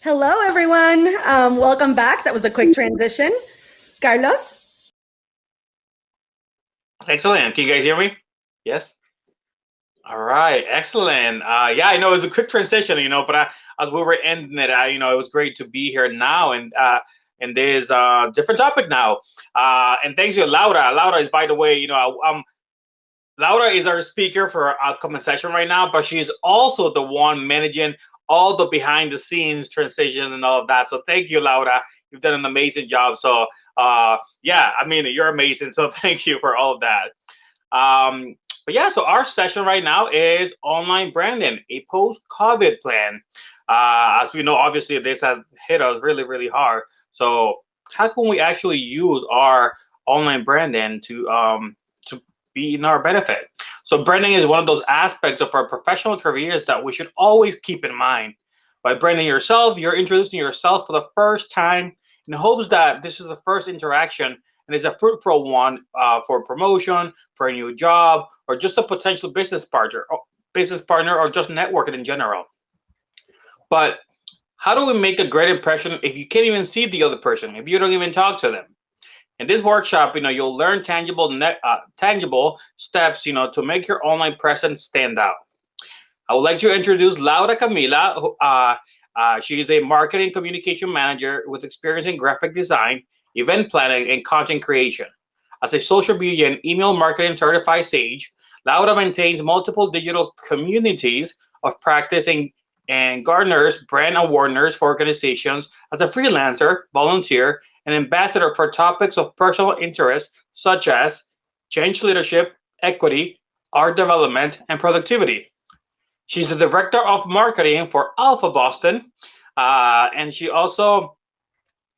Hello, everyone. Welcome back. That was a quick transition. Carlos? Excellent. Can you guys hear me? Yes. All right. Excellent. Yeah, I know it was a quick transition, but as we were ending it, it was great to be here now and there's a different topic now. And thanks to Laura. Laura is, by the way, Laura is our speaker for our upcoming session right now, but she's also the one managing all the behind the scenes transitions and all of that. So thank you, Laura. You've done an amazing job. So yeah, I mean, you're amazing. So thank you for all of that. Um, but yeah, so our session right now is online branding, a post-COVID plan. As we know, obviously this has hit us really, really hard. So how can we actually use our online branding to be in our benefit? So branding is one of those aspects of our professional careers that we should always keep in mind. By branding yourself, you're introducing yourself for the first time in hopes that this is the first interaction and it's a fruitful one for promotion, for a new job, or just a potential business partner, or just networking in general. But how do we make a great impression if you can't even see the other person, if you don't even talk to them? In this workshop, you'll learn tangible steps, to make your online presence stand out. I would like to introduce Laura Camila. She is a marketing communication manager with experience in graphic design, event planning, and content creation. As a social media and email marketing certified sage, Laura maintains multiple digital communities of practice and garners brand awareness for organizations as a freelancer, volunteer, and ambassador for topics of personal interest such as change leadership, equity, art development, and productivity. She's the director of marketing for Alpha Boston, and she also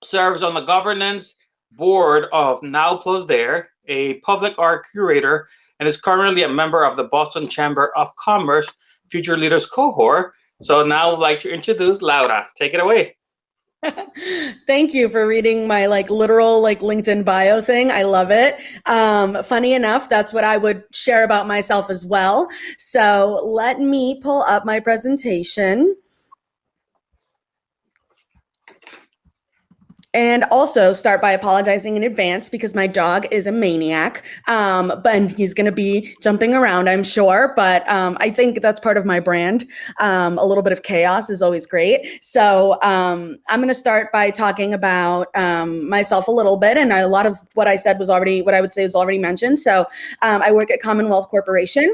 serves on the governance board of Now Plus There, a public art curator, and is currently a member of the Boston Chamber of Commerce Future Leaders Cohort. So now I'd like to introduce Laura. Take it away. Thank you for reading my literal LinkedIn bio thing. I love it. Funny enough, that's what I would share about myself as well. So let me pull up my presentation. And also start by apologizing in advance because my dog is a maniac, but he's going to be jumping around, I'm sure. But I think that's part of my brand. A little bit of chaos is always great. So I'm going to start by talking about myself a little bit. And a lot of what I said was already, what I would say is already mentioned. So I work at Commonwealth Corporation,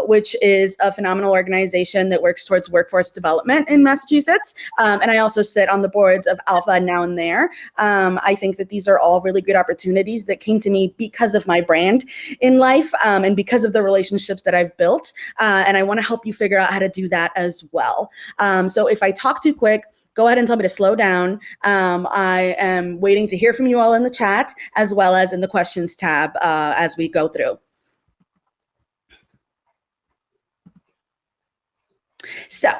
which is a phenomenal organization that works towards workforce development in Massachusetts. And I also sit on the boards of Alpha Now and There. I think that these are all really good opportunities that came to me because of my brand in life and because of the relationships that I've built. And I want to help you figure out how to do that as well. So if I talk too quick, go ahead and tell me to slow down. I am waiting to hear from you all in the chat as well as in the questions tab as we go through. So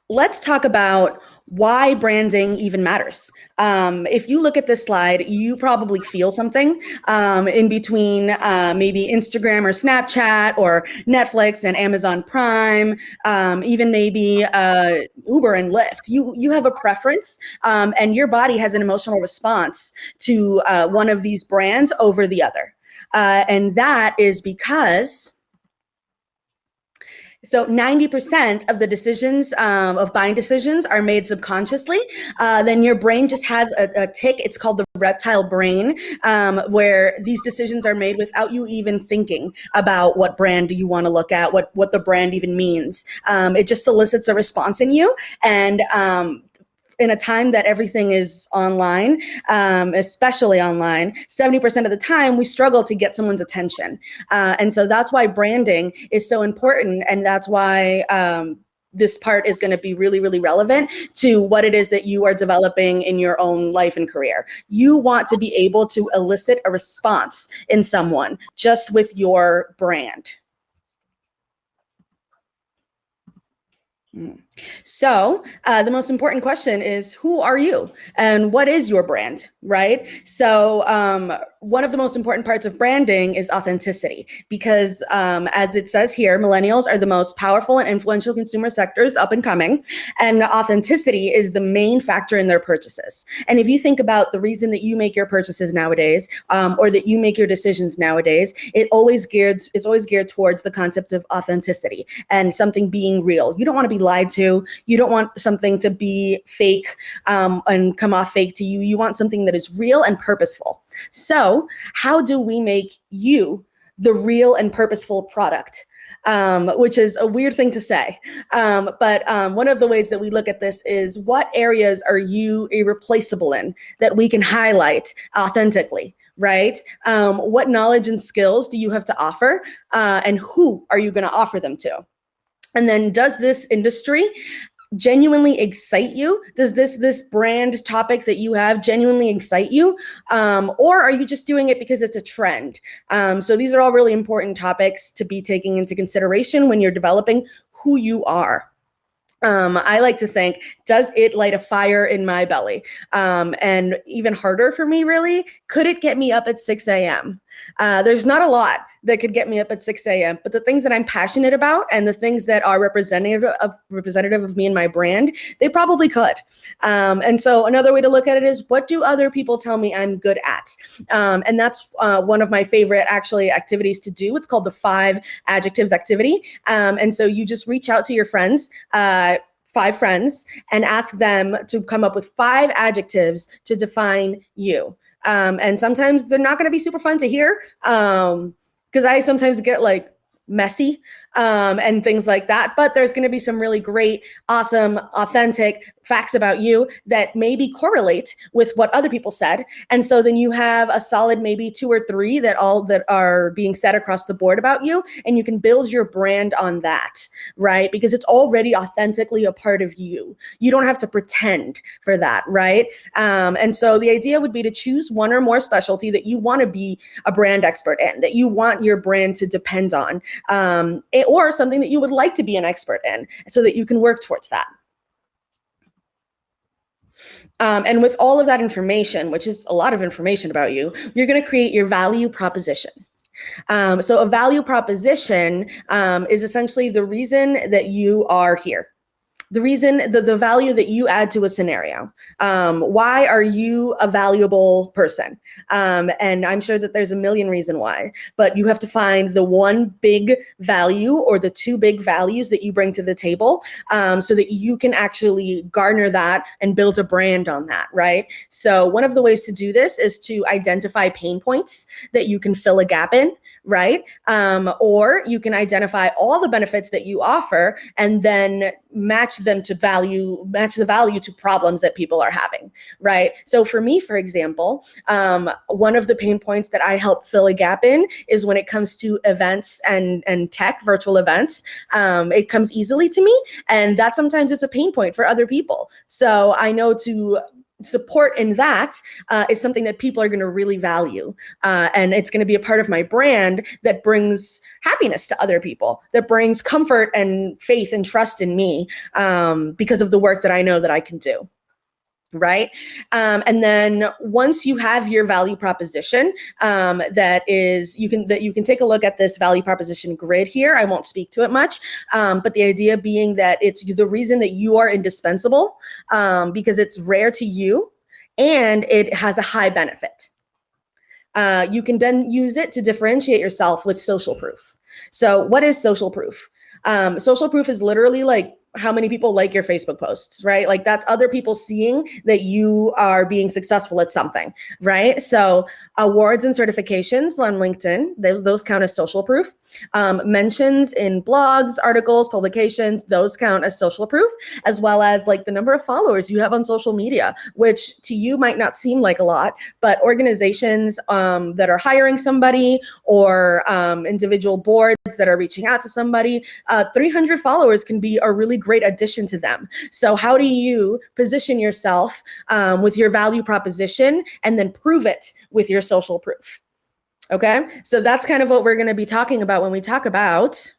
let's talk about why branding even matters. If you look at this slide, you probably feel something in between maybe Instagram or Snapchat or Netflix and Amazon Prime, even maybe Uber and Lyft. You have a preference and your body has an emotional response to one of these brands over the other. And that is because 90% of the decisions of buying decisions are made subconsciously. Then your brain just has a tick. It's called the reptile brain, where these decisions are made without you even thinking about what brand you want to look at, what the brand even means. It just solicits a response in you. And in a time that everything is online, especially online, 70% of the time we struggle to get someone's attention. And so that's why branding is so important. And that's why this part is going to be really, really relevant to what it is that you are developing in your own life and career. You want to be able to elicit a response in someone just with your brand. So the most important question is, who are you and what is your brand, right? So one of the most important parts of branding is authenticity, because as it says here, millennials are the most powerful and influential consumer sectors up and coming, and authenticity is the main factor in their purchases. And if you think about the reason that you make your purchases nowadays, or that you make your decisions nowadays, it's always geared towards the concept of authenticity and something being real. You don't want to be lied to. You don't want something to be fake and come off fake to you. You want something that is real and purposeful. So how do we make you the real and purposeful product? Which is a weird thing to say. But one of the ways that we look at this is, what areas are you irreplaceable in that we can highlight authentically? Right? What knowledge and skills do you have to offer? And who are you going to offer them to? And then, does this industry genuinely excite you? Does this brand topic that you have genuinely excite you? Or are you just doing it because it's a trend? So these are all really important topics to be taking into consideration when you're developing who you are. I like to think, does it light a fire in my belly? And even harder for me, really, could it get me up at 6 a.m.? There's not a lot that could get me up at 6 a.m., but the things that I'm passionate about and the things that are representative of me and my brand, they probably could. And so another way to look at it is, what do other people tell me I'm good at? And that's one of my favorite actually activities to do. It's called the 5 adjectives activity. And so you just reach out to your friends, 5 friends, and ask them to come up with 5 adjectives to define you. And sometimes they're not going to be super fun to hear, because I sometimes get like messy and things like that. But there's going to be some really great, awesome, authentic facts about you that maybe correlate with what other people said. And so then you have a solid maybe 2 or 3 that are being said across the board about you, and you can build your brand on that, right? Because it's already authentically a part of you. You don't have to pretend for that, right? And so the idea would be to choose one or more specialty that you want to be a brand expert in, that you want your brand to depend on, or something that you would like to be an expert in, so that you can work towards that. And with all of that information, which is a lot of information about you, you're going to create your value proposition. So a value proposition is essentially the reason that you are here. The reason, the value that you add to a scenario. Why are you a valuable person? And I'm sure that there's a million reasons why, but you have to find the one big value or the 2 big values that you bring to the table, so that you can actually garner that and build a brand on that, right? So one of the ways to do this is to identify pain points that you can fill a gap in, right? Or you can identify all the benefits that you offer and then match the value to problems that people are having, right? So for me, for example, one of the pain points that I help fill a gap in is when it comes to events and tech, virtual events. It comes easily to me, and that sometimes is a pain point for other people. So I know to support in that is something that people are going to really value. And it's going to be a part of my brand that brings happiness to other people, that brings comfort and faith and trust in me, because of the work that I know that I can do. Right. And then once you have your value proposition, you can take a look at this value proposition grid here. I won't speak to it much, but the idea being that it's the reason that you are indispensable, because it's rare to you and it has a high benefit. You can then use it to differentiate yourself with social proof. So what is social proof? Social proof is literally like how many people like your Facebook posts, right? Like that's other people seeing that you are being successful at something, right? So awards and certifications on LinkedIn, those count as social proof. Mentions in blogs, articles, publications, those count as social proof, as well as like the number of followers you have on social media, which to you might not seem like a lot, but organizations that are hiring somebody, or individual boards that are reaching out to somebody, 300 followers can be a really great addition to them. So how do you position yourself with your value proposition and then prove it with your social proof? Okay, so that's kind of what we're going to be talking about when we talk about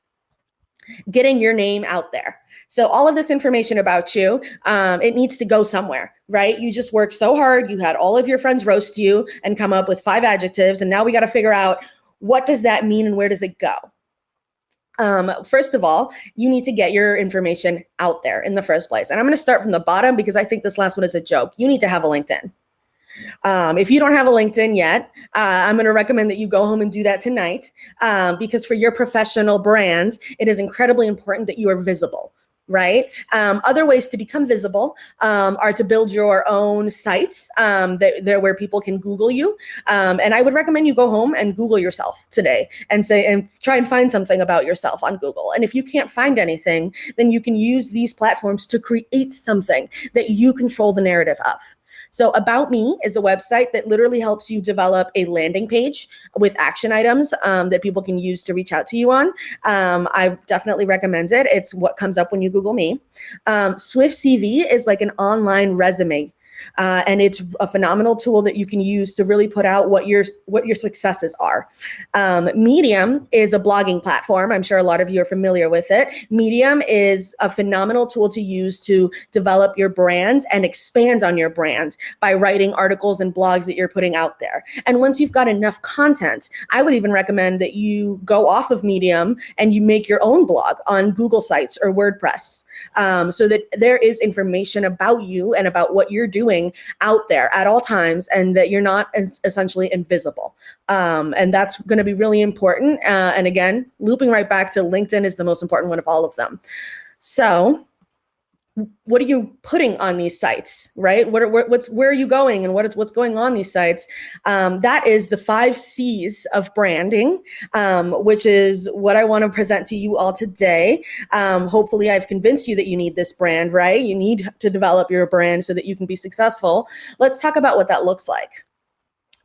getting your name out there. So all of this information about you, it needs to go somewhere, right? You just worked so hard. You had all of your friends roast you and come up with 5 adjectives. And now we got to figure out, what does that mean and where does it go? First of all, you need to get your information out there in the first place. And I'm going to start from the bottom because I think this last one is a joke. You need to have a LinkedIn. If you don't have a LinkedIn yet, I'm going to recommend that you go home and do that tonight, because for your professional brand, it is incredibly important that you are visible, right? Other ways to become visible are to build your own sites where people can Google you. And I would recommend you go home and Google yourself today and try and find something about yourself on Google. And if you can't find anything, then you can use these platforms to create something that you control the narrative of. So About Me is a website that literally helps you develop a landing page with action items that people can use to reach out to you on. I definitely recommend it. It's what comes up when you Google me. Swift CV is like an online resume. And it's a phenomenal tool that you can use to really put out what your successes are. Medium is a blogging platform. I'm sure a lot of you are familiar with it. Medium is a phenomenal tool to use to develop your brand and expand on your brand by writing articles and blogs that you're putting out there. And once you've got enough content, I would even recommend that you go off of Medium and you make your own blog on Google Sites or WordPress, so that there is information about you and about what you're doing out there at all times, and that you're not essentially invisible. And that's going to be really important. And again, looping right back to LinkedIn is the most important one of all of them. So what are you putting on these sites, right? Where are you going and what's going on these sites? That is the 5 C's of branding, which is what I want to present to you all today. Hopefully I've convinced you that you need this brand, right? You need to develop your brand so that you can be successful. Let's talk about what that looks like.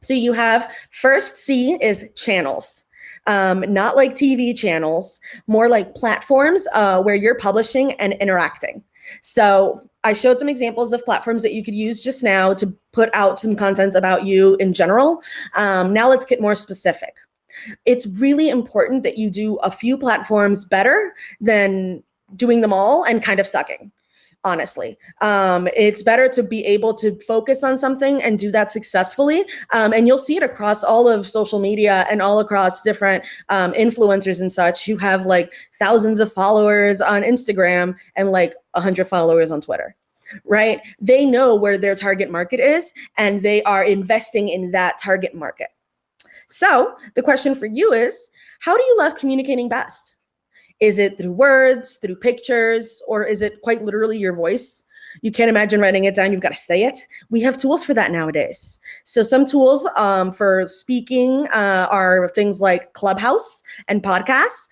So you have, first C is channels. Not like TV channels, more like platforms where you're publishing and interacting. So I showed some examples of platforms that you could use just now to put out some content about you in general. Now let's get more specific. It's really important that you do a few platforms better than doing them all and kind of sucking. Honestly, it's better to be able to focus on something and do that successfully. And you'll see it across all of social media and all across different influencers and such who have like thousands of followers on Instagram and like 100 followers on Twitter, right? They know where their target market is and they are investing in that target market. So the question for you is, how do you love communicating best? Is it through words, through pictures, or is it quite literally your voice? You can't imagine writing it down. You've got to say it. We have tools for that nowadays. So some tools for speaking are things like Clubhouse and podcasts.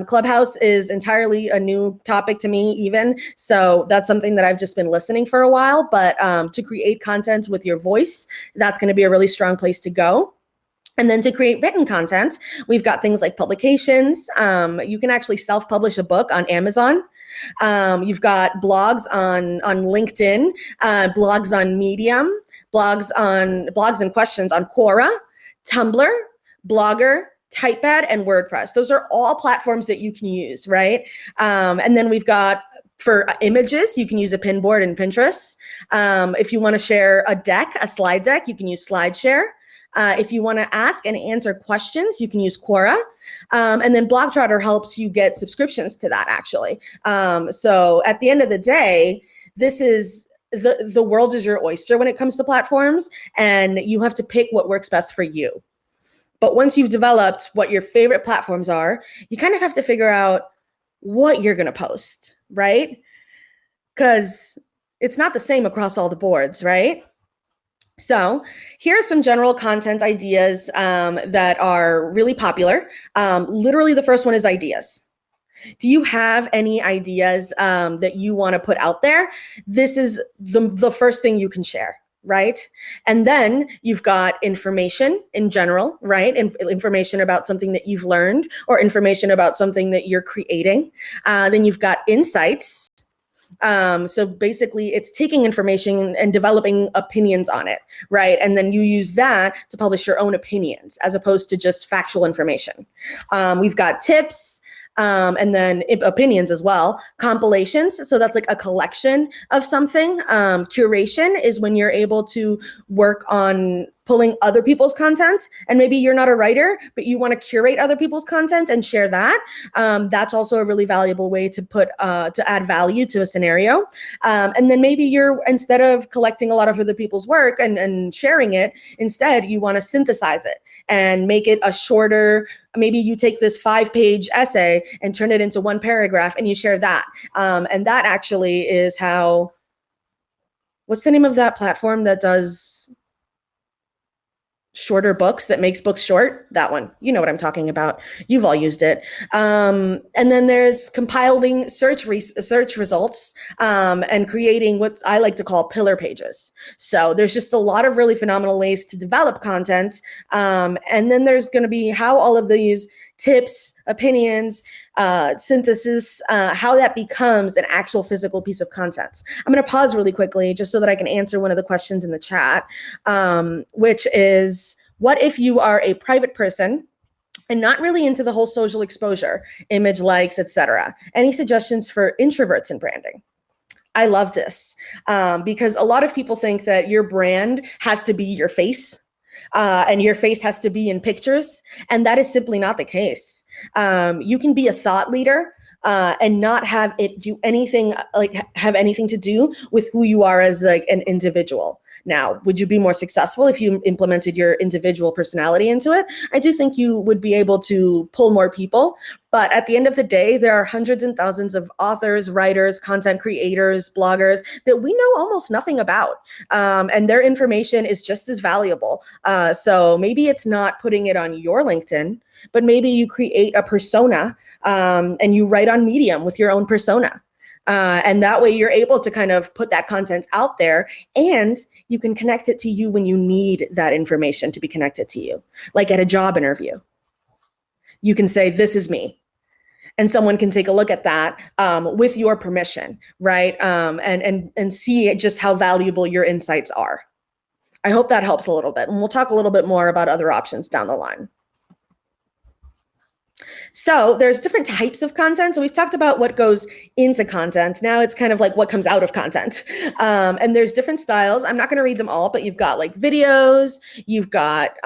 Clubhouse is entirely a new topic to me even. So that's something that I've just been listening for a while. But to create content with your voice, that's going to be a really strong place to go. And then to create written content, we've got things like publications. You can actually self-publish a book on Amazon. You've got blogs on LinkedIn, blogs on Medium, blogs and questions on Quora, Tumblr, Blogger, Typepad, and WordPress. Those are all platforms that you can use, right? And then we've got, for images, you can use a Pinboard and Pinterest. If you want to share a deck, a slide deck, you can use SlideShare. If you want to ask and answer questions, you can use Quora. And then Blocktrotter helps you get subscriptions to that, actually. So at the end of the day, this is the world is your oyster when it comes to platforms, and you have to pick what works best for you. But once you've developed what your favorite platforms are, you kind of have to figure out what you're going to post, right? Because it's not the same across all the boards, right? So here are some general content ideas that are really popular. Literally, the first one is ideas. Do you have any ideas that you want to put out there? This is the first thing you can share, right? And then you've got information in general, right? Information about something that you've learned or information about something that you're creating. Then you've got insights. So basically it's taking information and developing opinions on it, right? And then you use that to publish your own opinions as opposed to just factual information. We've got tips, And then opinions as well. Compilations, so that's like a collection of something. Curation is when you're able to work on pulling other people's content, and maybe you're not a writer, but you want to curate other people's content and share that. That's also a really valuable way to add value to a scenario. And then maybe you're, instead of collecting a lot of other people's work and sharing it, instead you want to synthesize it and make it a shorter. Maybe you take this 5-page essay and turn it into 1 paragraph and you share that. And that actually is how, what's the name of that platform that does shorter books, that makes books short? That one. You know what I'm talking about. You've all used it. And then there's compiling search results and creating what I like to call pillar pages. So there's just a lot of really phenomenal ways to develop content. And then there's going to be how all of these tips, opinions, synthesis, how that becomes an actual physical piece of content. I'm going to pause really quickly just so that I can answer one of the questions in the chat, which is, what if you are a private person and not really into the whole social exposure, image likes, etc.? Any suggestions for introverts in branding? I love this because a lot of people think that your brand has to be your face. And your face has to be in pictures, and that is simply not the case. You can be a thought leader and not have it do anything, like have anything to do with who you are as like an individual. Now, would you be more successful if you implemented your individual personality into it? I do think you would be able to pull more people. But at the end of the day, there are hundreds and thousands of authors, writers, content creators, bloggers that we know almost nothing about. And their information is just as valuable. So maybe it's not putting it on your LinkedIn, but maybe you create a persona and you write on Medium with your own persona. And that way you're able to kind of put that content out there, and you can connect it to you when you need that information to be connected to you. Like at a job interview, you can say, this is me. And someone can take a look at that with your permission, right? And see just how valuable your insights are. I hope that helps a little bit. And we'll talk a little bit more about other options down the line. So there's different types of content. So we've talked about what goes into content. Now it's kind of like what comes out of content. And there's different styles. I'm not going to read them all, but you've got like videos, you've got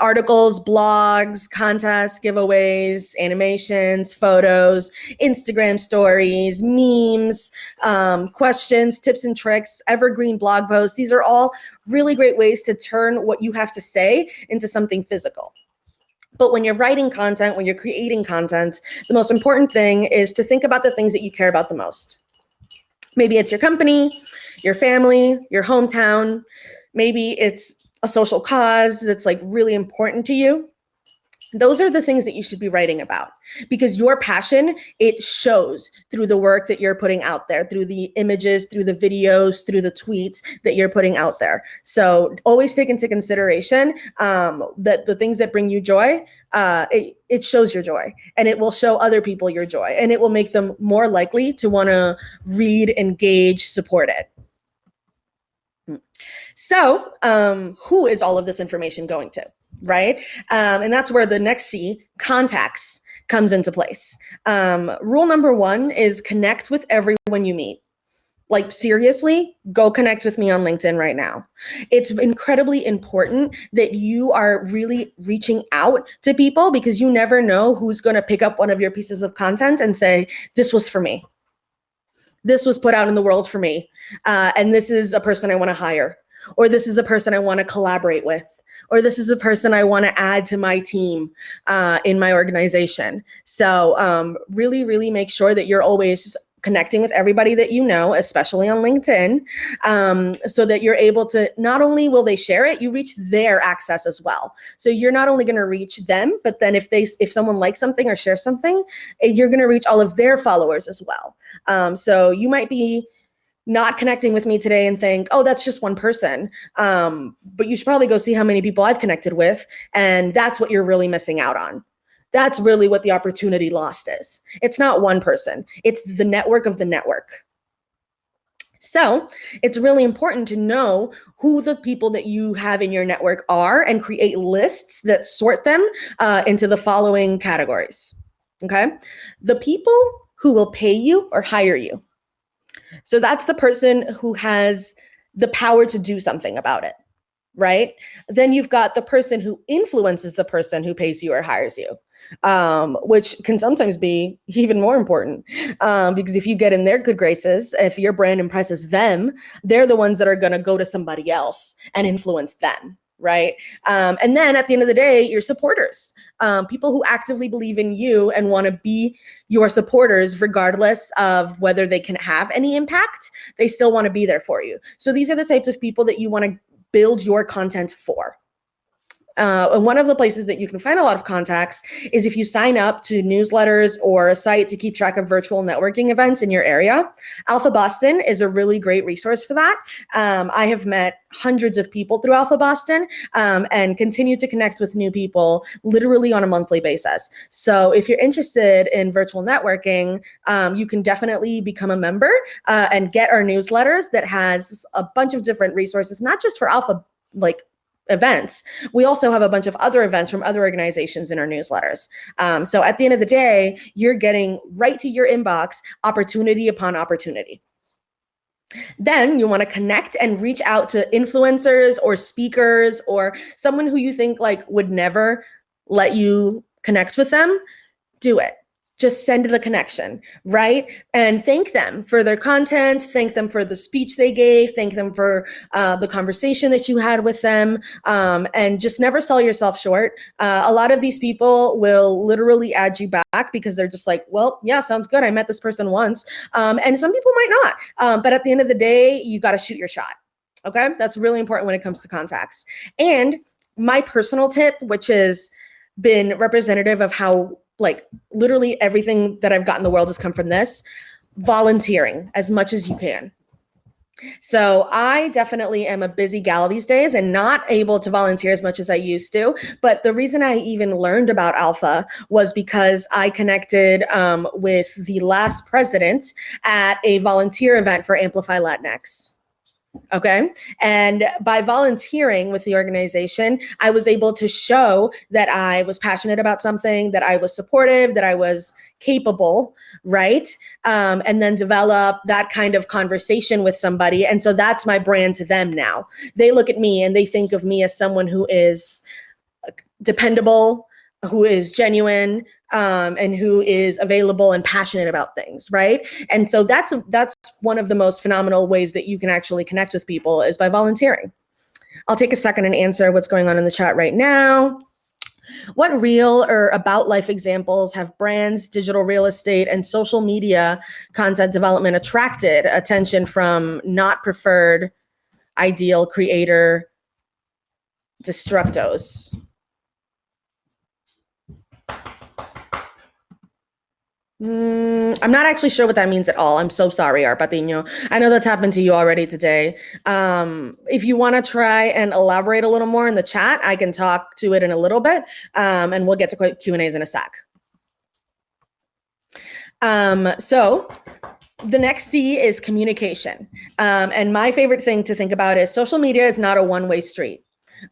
articles, blogs, contests, giveaways, animations, photos, Instagram stories, memes, questions, tips and tricks, evergreen blog posts. These are all really great ways to turn what you have to say into something physical. But when you're writing content, when you're creating content, the most important thing is to think about the things that you care about the most. Maybe it's your company, your family, your hometown. Maybe it's a social cause that's like really important to you. Those are the things that you should be writing about, because your passion, it shows through the work that you're putting out there, through the images, through the videos, through the tweets that you're putting out there. So always take into consideration that the things that bring you joy, it shows your joy, and it will show other people your joy, and it will make them more likely to want to read, engage, support it. So who is all of this information going to? Right? And that's where the next C, contacts, comes into place. Rule number 1 is connect with everyone you meet. Like seriously, go connect with me on LinkedIn right now. It's incredibly important that you are really reaching out to people, because you never know who's going to pick up one of your pieces of content and say, this was for me. This was put out in the world for me. And this is a person I want to hire, or this is a person I want to collaborate with, or this is a person I want to add to my team in my organization. So really, really make sure that you're always connecting with everybody that you know, especially on LinkedIn, so that you're able to, not only will they share it, you reach their access as well. So you're not only going to reach them, but then if someone likes something or shares something, you're going to reach all of their followers as well. So you might be not connecting with me today and think, oh, that's just one person. But you should probably go see how many people I've connected with. And that's what you're really missing out on. That's really what the opportunity lost is. It's not one person. It's the network of the network. So it's really important to know who the people that you have in your network are and create lists that sort them into the following categories. Okay. The people who will pay you or hire you. So that's the person who has the power to do something about it, right? Then you've got the person who influences the person who pays you or hires you, which can sometimes be even more important, because if you get in their good graces, if your brand impresses them, they're the ones that are going to go to somebody else and influence them. Right. And then at the end of the day, your supporters, people who actively believe in you and want to be your supporters, regardless of whether they can have any impact, they still want to be there for you. So these are the types of people that you want to build your content for. And one of the places that you can find a lot of contacts is if you sign up to newsletters or a site to keep track of virtual networking events in your area. Alpha Boston is a really great resource for that. I have met hundreds of people through Alpha Boston, and continue to connect with new people literally on a monthly basis. So if you're interested in virtual networking, you can definitely become a member and get our newsletters that has a bunch of different resources, not just for Alpha events. We also have a bunch of other events from other organizations in our newsletters. So at the end of the day, you're getting right to your inbox opportunity upon opportunity. Then you want to connect and reach out to influencers or speakers or someone who you think would never let you connect with them. Do it. Just send the connection, right? And thank them for their content, thank them for the speech they gave, thank them for the conversation that you had with them, and just never sell yourself short. A lot of these people will literally add you back because they're just like, well, yeah, sounds good. I met this person once. And some people might not. But at the end of the day, you got to shoot your shot. Okay? That's really important when it comes to contacts. And my personal tip, which has been representative of how literally everything that I've got in the world has come from this, volunteering as much as you can. So I definitely am a busy gal these days and not able to volunteer as much as I used to. But the reason I even learned about Alpha was because I connected with the last president at a volunteer event for Amplify Latinx. Okay. And by volunteering with the organization, I was able to show that I was passionate about something, that I was supportive, that I was capable, right? And then develop that kind of conversation with somebody. And so that's my brand to them now. They look at me and they think of me as someone who is dependable, who is genuine, and who is available and passionate about things, right? And so that's one of the most phenomenal ways that you can actually connect with people is by volunteering. I'll take a second and answer what's going on in the chat right now. What real or about life examples have brands, digital real estate, and social media content development attracted attention from not preferred, ideal creator destructos? I'm not actually sure what that means at all. I'm so sorry, Art Patiño. I know that's happened to you already today. If you want to try and elaborate a little more in the chat, I can talk to it in a little bit, and we'll get to Q&As in a sec. So the next C is communication. And my favorite thing to think about is social media is not a one-way street.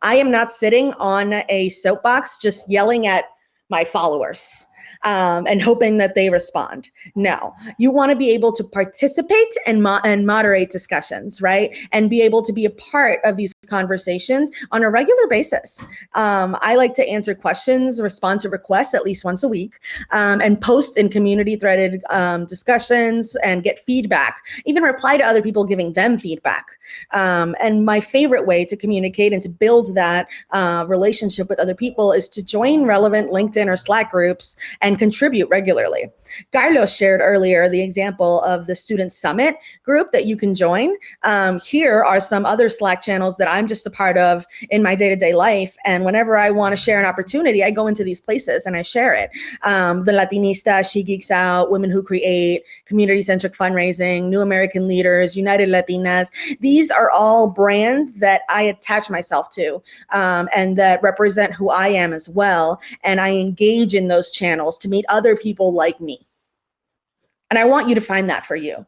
I am not sitting on a soapbox just yelling at my followers and hoping that they respond. No, you want to be able to participate and moderate discussions, right? And be able to be a part of these conversations on a regular basis. I like to answer questions, respond to requests at least once a week, and post in community threaded discussions and get feedback, even reply to other people giving them feedback. And my favorite way to communicate and to build that relationship with other people is to join relevant LinkedIn or Slack groups and contribute regularly. Carlos shared earlier the example of the Student Summit group that you can join. Here are some other Slack channels that I'm just a part of in my day-to-day life. And whenever I want to share an opportunity, I go into these places and I share it. The Latinista, She Geeks Out, Women Who Create, Community-Centric Fundraising, New American Leaders, United Latinas. These are all brands that I attach myself to and that represent who I am as well. And I engage in those channels to meet other people like me. And I want you to find that for you.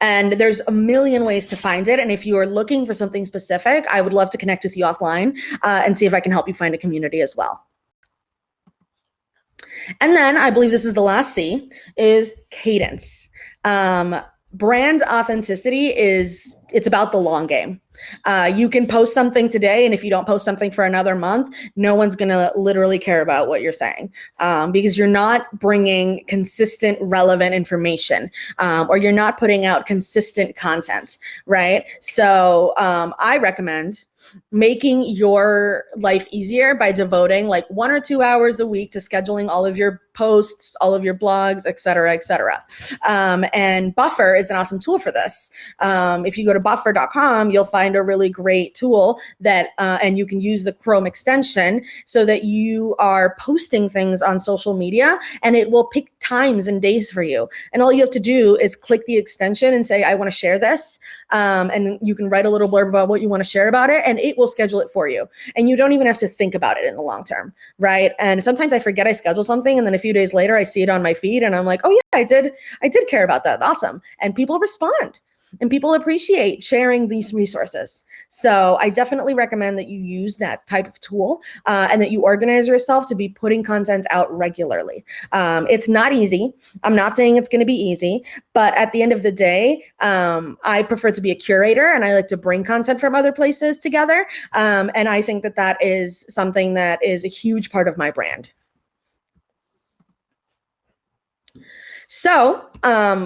And there's a million ways to find it. And if you are looking for something specific, I would love to connect with you offline and see if I can help you find a community as well. And then I believe this is the last C, is cadence. Brand authenticity it's about the long game. You can post something today, and if you don't post something for another month, no one's going to literally care about what you're saying, because you're not bringing consistent, relevant information, or you're not putting out consistent content, right? So I recommend making your life easier by devoting like 1 or 2 hours a week to scheduling all of your posts, all of your blogs, et cetera, et cetera. And Buffer is an awesome tool for this. If you go to buffer.com, you'll find a really great tool that, and you can use the Chrome extension so that you are posting things on social media, and it will pick times and days for you. And all you have to do is click the extension and say, I want to share this. And you can write a little blurb about what you want to share about it, and it will schedule it for you. And you don't even have to think about it in the long term, right? And sometimes I forget I scheduled something, and then a few days later I see it on my feed and I'm like, oh yeah, I did care about that. Awesome. And people respond. And people appreciate sharing these resources. So I definitely recommend that you use that type of tool, and that you organize yourself to be putting content out regularly. It's not easy. I'm not saying it's going to be easy, but at the end of the day, I prefer to be a curator, and I like to bring content from other places together. And I think that that is something that is a huge part of my brand. So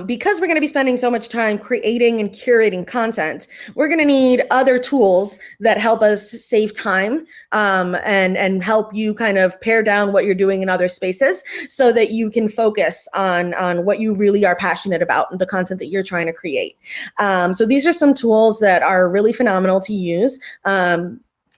because we're going to be spending so much time creating and curating content, we're going to need other tools that help us save time, and help you kind of pare down what you're doing in other spaces so that you can focus on what you really are passionate about and the content that you're trying to create. So these are some tools that are really phenomenal to use.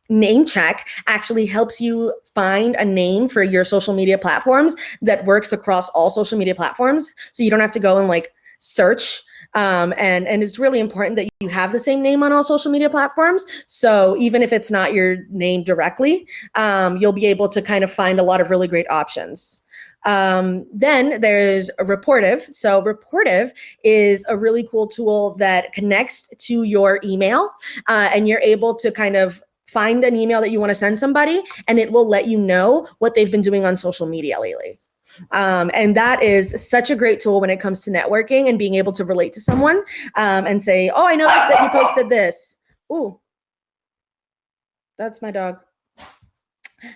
Name check actually helps you find a name for your social media platforms that works across all social media platforms. So you don't have to go and like search. And it's really important that you have the same name on all social media platforms. So even if it's not your name directly, you'll be able to kind of find a lot of really great options. Then there's Reportive. So Reportive is a really cool tool that connects to your email, and you're able to kind of find an email that you want to send somebody, and it will let you know what they've been doing on social media lately. And that is such a great tool when it comes to networking and being able to relate to someone, and say, oh, I noticed that you posted this. Ooh, that's my dog.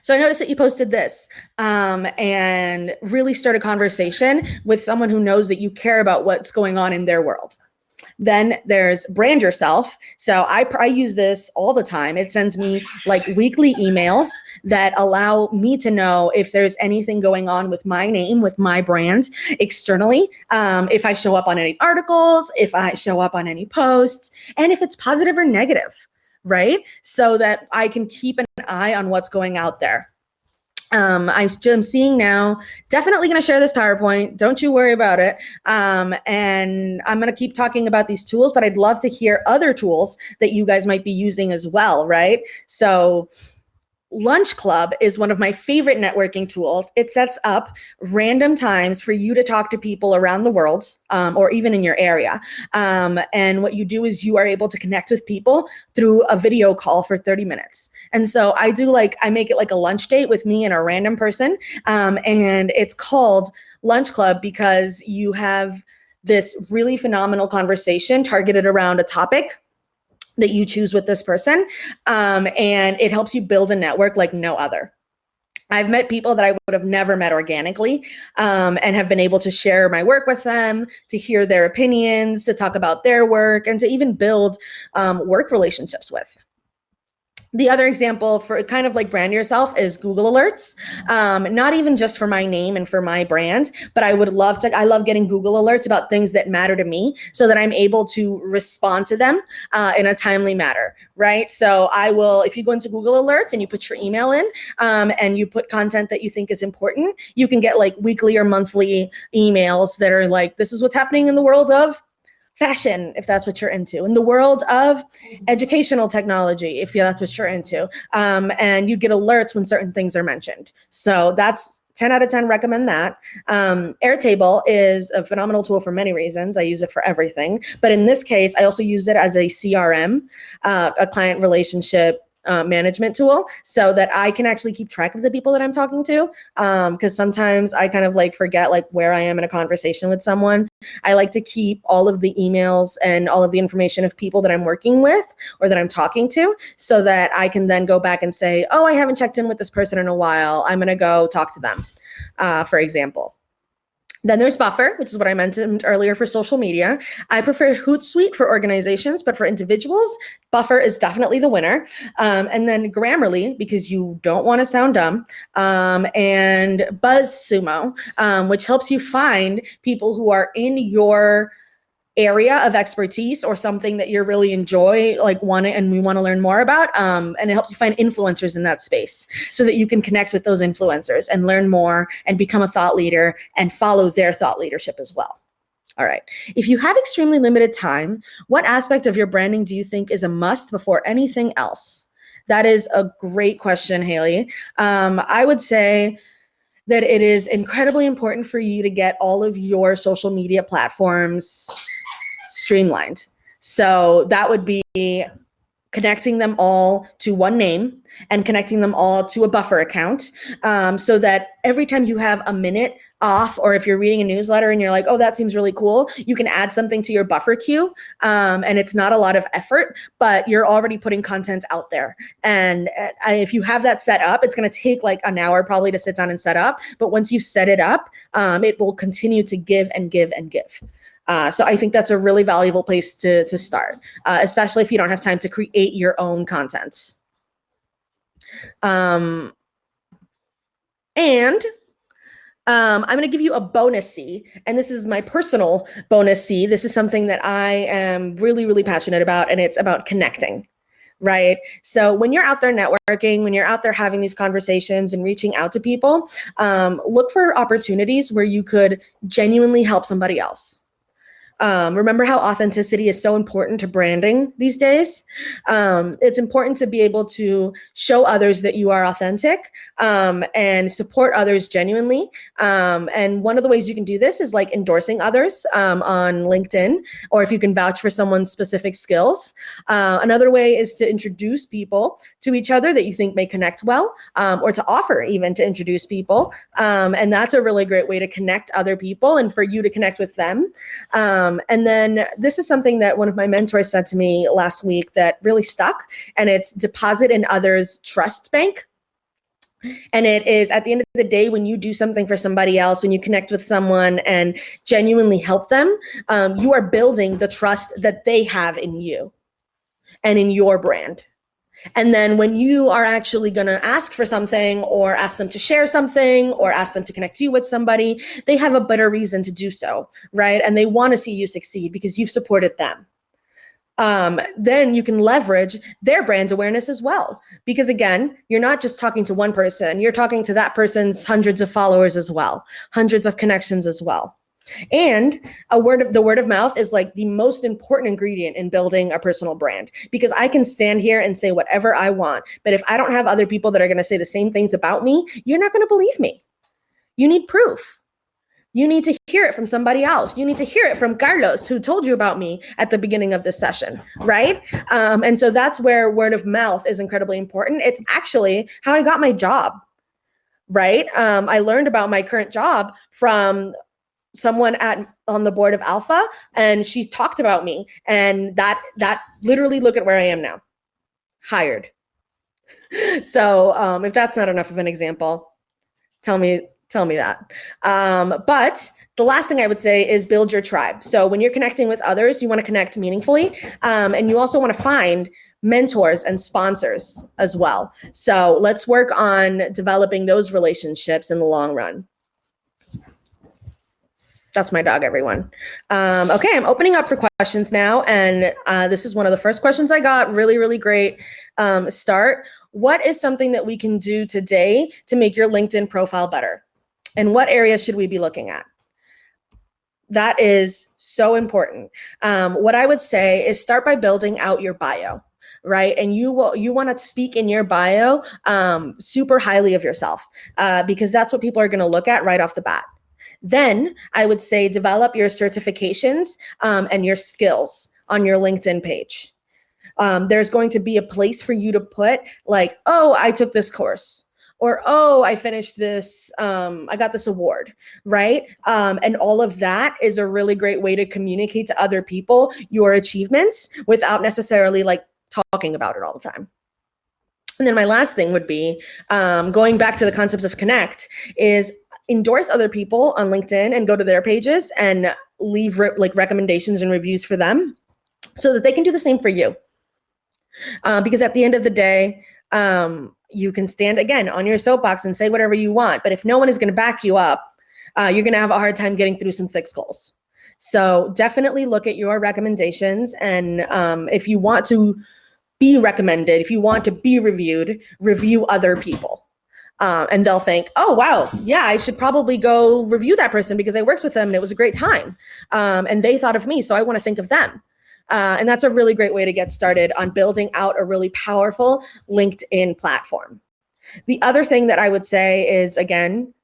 So I noticed that you posted this, and really start a conversation with someone who knows that you care about what's going on in their world. Then there's Brand Yourself. So I use this all the time. It sends me like weekly emails that allow me to know if there's anything going on with my name, with my brand externally, if I show up on any articles, if I show up on any posts, and if it's positive or negative, right? So that I can keep an eye on what's going out there. I'm seeing now, definitely going to share this PowerPoint. Don't you worry about it. And I'm going to keep talking about these tools, but I'd love to hear other tools that you guys might be using as well, right? So Lunch Club is one of my favorite networking tools. It sets up random times for you to talk to people around the world, or even in your area. And what you do is you are able to connect with people through a video call for 30 minutes. And so I make it like a lunch date with me and a random person. And it's called Lunch Club because you have this really phenomenal conversation targeted around a topic that you choose with this person, and it helps you build a network like no other. I've met people that I would have never met organically, and have been able to share my work with them, to hear their opinions, to talk about their work, and to even build work relationships with. The other example for kind of like Brand Yourself is Google Alerts, not even just for my name and for my brand, but I love getting Google Alerts about things that matter to me so that I'm able to respond to them in a timely manner, right? So if you go into Google Alerts and you put your email in, and you put content that you think is important, you can get like weekly or monthly emails that are like, this is what's happening in the world of fashion, if that's what you're into, in the world of educational technology, if that's what you're into, and you get alerts when certain things are mentioned. So that's 10 out of 10 recommend that. Airtable is a phenomenal tool for many reasons. I use it for everything, but in this case, I also use it as a CRM, a client relationship management tool so that I can actually keep track of the people that I'm talking to. Because sometimes I kind of like forget like where I am in a conversation with someone. I like to keep all of the emails and all of the information of people that I'm working with or that I'm talking to so that I can then go back and say, oh, I haven't checked in with this person in a while. I'm going to go talk to them, for example. Then there's Buffer, which is what I mentioned earlier for social media. I prefer Hootsuite for organizations, but for individuals, Buffer is definitely the winner. And then Grammarly, because you don't want to sound dumb, and BuzzSumo, which helps you find people who are in your area of expertise or something that you really enjoy, like we want to learn more about. And it helps you find influencers in that space so that you can connect with those influencers and learn more and become a thought leader and follow their thought leadership as well. All right. If you have extremely limited time, what aspect of your branding do you think is a must before anything else? That is a great question, Haley. I would say that it is incredibly important for you to get all of your social media platforms streamlined. So that would be connecting them all to one name and connecting them all to a Buffer account, so that every time you have a minute off, or if you're reading a newsletter and you're like, oh, that seems really cool, you can add something to your Buffer queue. And it's not a lot of effort, but you're already putting content out there. And if you have that set up, it's going to take like an hour probably to sit down and set up. But once you've set it up, it will continue to give and give and give. So I think that's a really valuable place to start, especially if you don't have time to create your own content. And I'm going to give you a bonus C, and this is my personal bonus C. This is something that I am really, really passionate about, and it's about connecting. Right. So when you're out there networking, when you're out there having these conversations and reaching out to people, look for opportunities where you could genuinely help somebody else. Remember how authenticity is so important to branding these days? It's important to be able to show others that you are authentic, and support others genuinely. And one of the ways you can do this is like endorsing others on LinkedIn, or if you can vouch for someone's specific skills. Another way is to introduce people to each other that you think may connect well, or to offer even to introduce people. And that's a really great way to connect other people and for you to connect with them. And then this is something that one of my mentors said to me last week that really stuck, and it's deposit in others' trust bank. And it is at the end of the day, when you do something for somebody else, when you connect with someone and genuinely help them, you are building the trust that they have in you and in your brand. And then when you are actually going to ask for something, or ask them to share something, or ask them to connect you with somebody, they have a better reason to do so, right? And they want to see you succeed because you've supported them. Then you can leverage their brand awareness as well. Because again, you're not just talking to one person, you're talking to that person's hundreds of followers as well, hundreds of connections as well. And the word of mouth is like the most important ingredient in building a personal brand, because I can stand here and say whatever I want, but if I don't have other people that are going to say the same things about me, you're not going to believe me. You need proof. You need to hear it from somebody else. You need to hear it from Carlos, who told you about me at the beginning of this session, right? And so that's where word of mouth is incredibly important. It's actually how I got my job, right? I learned about my current job from someone on the board of Alpha, and she's talked about me, and that literally, look at where I am now, hired. So if that's not enough of an example, tell me that. But the last thing I would say is build your tribe. So when you're connecting with others, you want to connect meaningfully, and you also want to find mentors and sponsors as well. So let's work on developing those relationships in the long run. That's my dog, everyone. Okay, I'm opening up for questions now. And this is one of the first questions I got. Really, really great start. What is something that we can do today to make your LinkedIn profile better? And what areas should we be looking at? That is so important. What I would say is start by building out your bio, right? And you want to speak in your bio super highly of yourself, because that's what people are going to look at right off the bat. Then I would say develop your certifications and your skills on your LinkedIn page. There's going to be a place for you to put like, oh, I took this course. Or, oh, I finished this, I got this award, right? And all of that is a really great way to communicate to other people your achievements without necessarily like talking about it all the time. And then my last thing would be going back to the concept of connect is endorse other people on LinkedIn and go to their pages and leave like recommendations and reviews for them so that they can do the same for you. Because at the end of the day, you can stand again on your soapbox and say whatever you want, but if no one is going to back you up, you're going to have a hard time getting through some thick skulls. So definitely look at your recommendations. And if you want to be recommended, if you want to be reviewed, review other people. And they'll think, oh, wow, yeah, I should probably go review that person because I worked with them and it was a great time. And they thought of me, so I want to think of them. And that's a really great way to get started on building out a really powerful LinkedIn platform. The other thing that I would say is, again,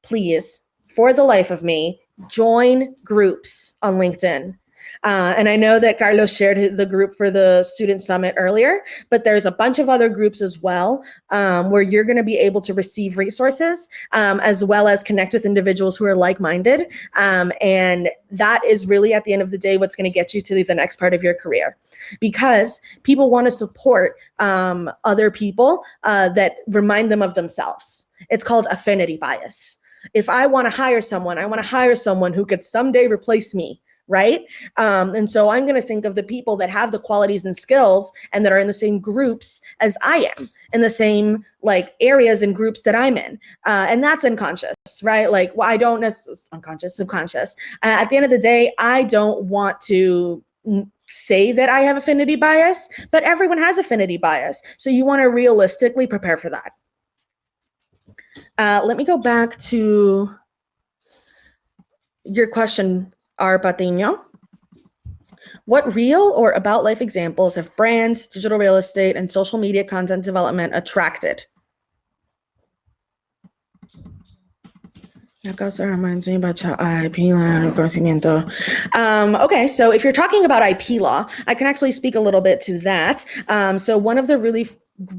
please, for the life of me, join groups on LinkedIn. And I know that Carlos shared the group for the Student Summit earlier, but there's a bunch of other groups as well where you're going to be able to receive resources as well as connect with individuals who are like-minded. And that is really, at the end of the day, what's going to get you to the next part of your career. Because people want to support other people that remind them of themselves. It's called affinity bias. If I want to hire someone, I want to hire someone who could someday replace me. Right? And so I'm going to think of the people that have the qualities and skills and that are in the same groups as I am, in the same like areas and groups that I'm in. And that's unconscious, right? Like, well, I don't necessarily, unconscious, subconscious. At the end of the day, I don't want to say that I have affinity bias, but everyone has affinity bias. So you want to realistically prepare for that. Let me go back to your question, R. Patiño. What real or about life examples have brands, digital real estate, and social media content development attracted? That also reminds me about IP law conocimiento. Okay, so if you're talking about IP law, I can actually speak a little bit to that. So one of the really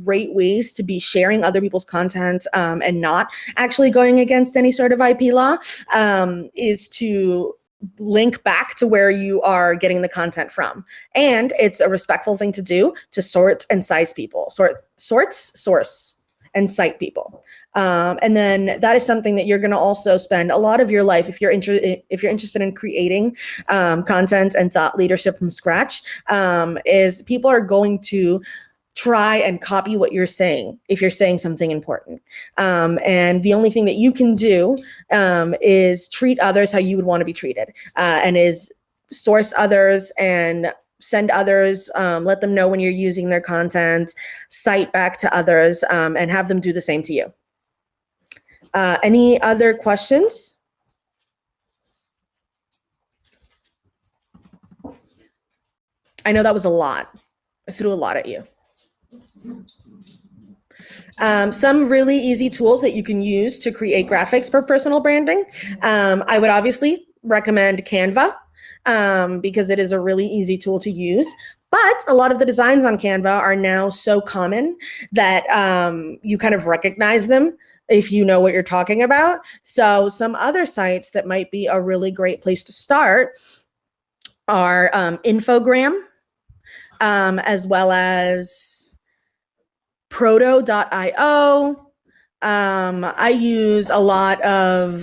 great ways to be sharing other people's content and not actually going against any sort of IP law is to link back to where you are getting the content from. And it's a respectful thing to do to source and cite people. Source and cite people. And then that is something that you're going to also spend a lot of your life if you're interested in creating content and thought leadership from scratch, is people are going to try and copy what you're saying if you're saying something important. And the only thing that you can do is treat others how you would want to be treated, and is source others and send others, let them know when you're using their content, cite back to others, and have them do the same to you. Any other questions? I know that was a lot. I threw a lot at you. Some really easy tools that you can use to create graphics for personal branding. I would obviously recommend Canva because it is a really easy tool to use. But a lot of the designs on Canva are now so common that you kind of recognize them if you know what you're talking about. So some other sites that might be a really great place to start are Infogram, as well as proto.io. I use a lot of,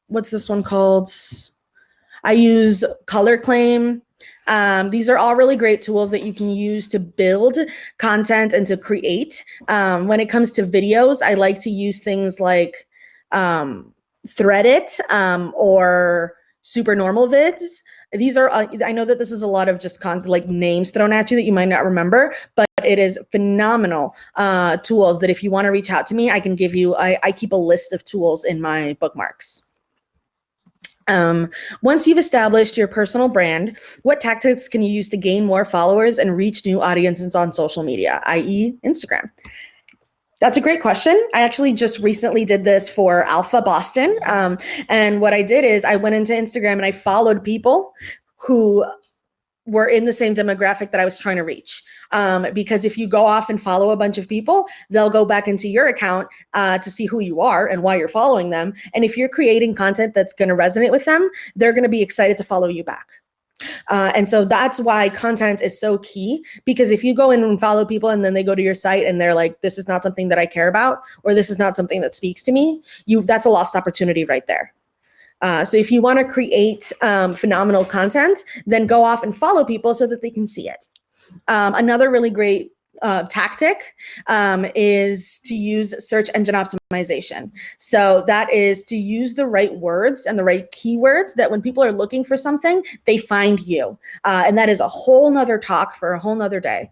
what's this one called? I use Color Claim. These are all really great tools that you can use to build content and to create. When it comes to videos, I like to use things like Threadit or Super Normal Vids. These are, I know that this is a lot of just like names thrown at you that you might not remember, but it is phenomenal tools that if you want to reach out to me, I can give you, I keep a list of tools in my bookmarks. Once you've established your personal brand, what tactics can you use to gain more followers and reach new audiences on social media, i.e. Instagram? That's a great question. I actually just recently did this for Alpha Boston. And what I did is I went into Instagram and I followed people who were in the same demographic that I was trying to reach. Because if you go off and follow a bunch of people, they'll go back into your account to see who you are and why you're following them. And if you're creating content that's going to resonate with them, they're going to be excited to follow you back. And so that's why content is so key, because if you go in and follow people and then they go to your site and they're like, this is not something that I care about, or this is not something that speaks to me, that's a lost opportunity right there. So if you want to create phenomenal content, then go off and follow people so that they can see it. Another really great tactic is to use search engine optimization. So that is to use the right words and the right keywords that when people are looking for something, they find you. And that is a whole nother talk for a whole nother day.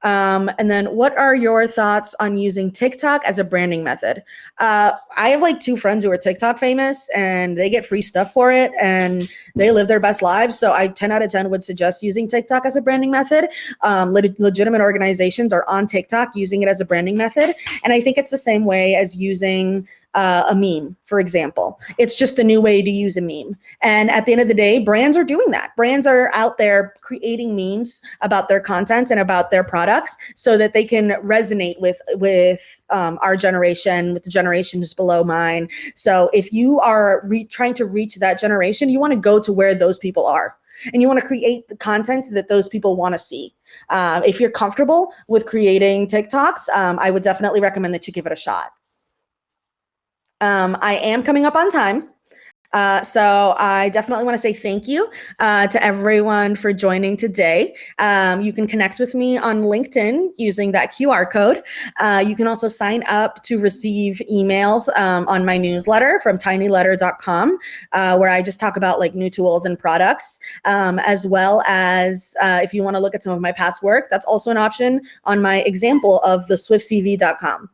And then what are your thoughts on using TikTok as a branding method? I have like 2 friends who are TikTok famous and they get free stuff for it and they live their best lives. So I 10 out of 10 would suggest using TikTok as a branding method. Legitimate organizations are on TikTok using it as a branding method. And I think it's the same way as using a meme, for example. It's just the new way to use a meme. And at the end of the day, brands are doing that. Brands are out there creating memes about their content and about their products so that they can resonate with our generation, with the generations below mine. So if you are trying to reach that generation, you want to go to where those people are. And you want to create the content that those people want to see. If you're comfortable with creating TikToks, I would definitely recommend that you give it a shot. I am coming up on time. So I definitely want to say thank you to everyone for joining today. You can connect with me on LinkedIn using that QR code. You can also sign up to receive emails on my newsletter from tinyletter.com, where I just talk about like new tools and products, as well as if you want to look at some of my past work, that's also an option on my example of the swiftcv.com.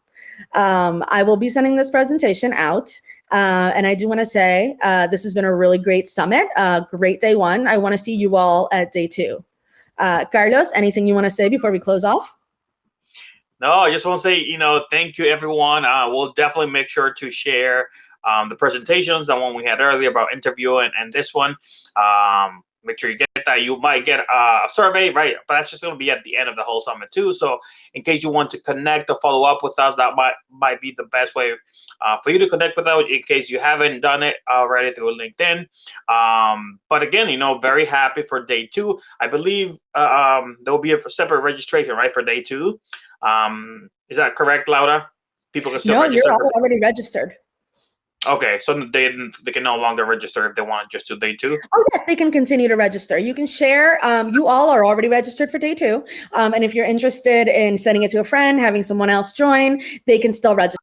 I will be sending this presentation out. And I do want to say this has been a really great summit, great day 1. I want to see you all at day 2. Carlos, anything you want to say before we close off? No, I just want to say, thank you, everyone. We'll definitely make sure to share the presentations, the one we had earlier about interview and this one. Make sure you get that. You might get a survey, right? But that's just going to be at the end of the whole summit too. So in case you want to connect or follow up with us, that might be the best way for you to connect with us in case you haven't done it already through LinkedIn. But again, very happy for day 2. I believe there will be a separate registration, right, for day 2. Is that correct, Laura? People can still register. No, you're already registered. Okay, so they can no longer register if they want just to day 2? Oh, yes, they can continue to register. You can share. You all are already registered for day 2. And if you're interested in sending it to a friend, having someone else join, they can still register.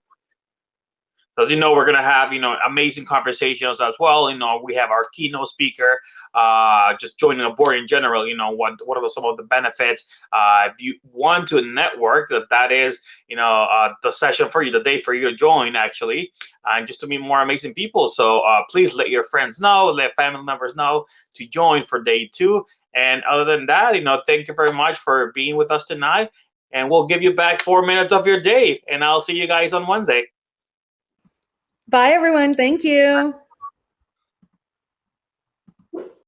As you know, we're going to have, amazing conversations as well. We have our keynote speaker just joining aboard in general. What are some of the benefits? If you want to network, that is, the session for you, the day for you to join, actually, and just to meet more amazing people. So please let your friends know, let family members know to join for day 2. And other than that, thank you very much for being with us tonight. And we'll give you back 4 minutes of your day. And I'll see you guys on Wednesday. Bye, everyone. Thank you.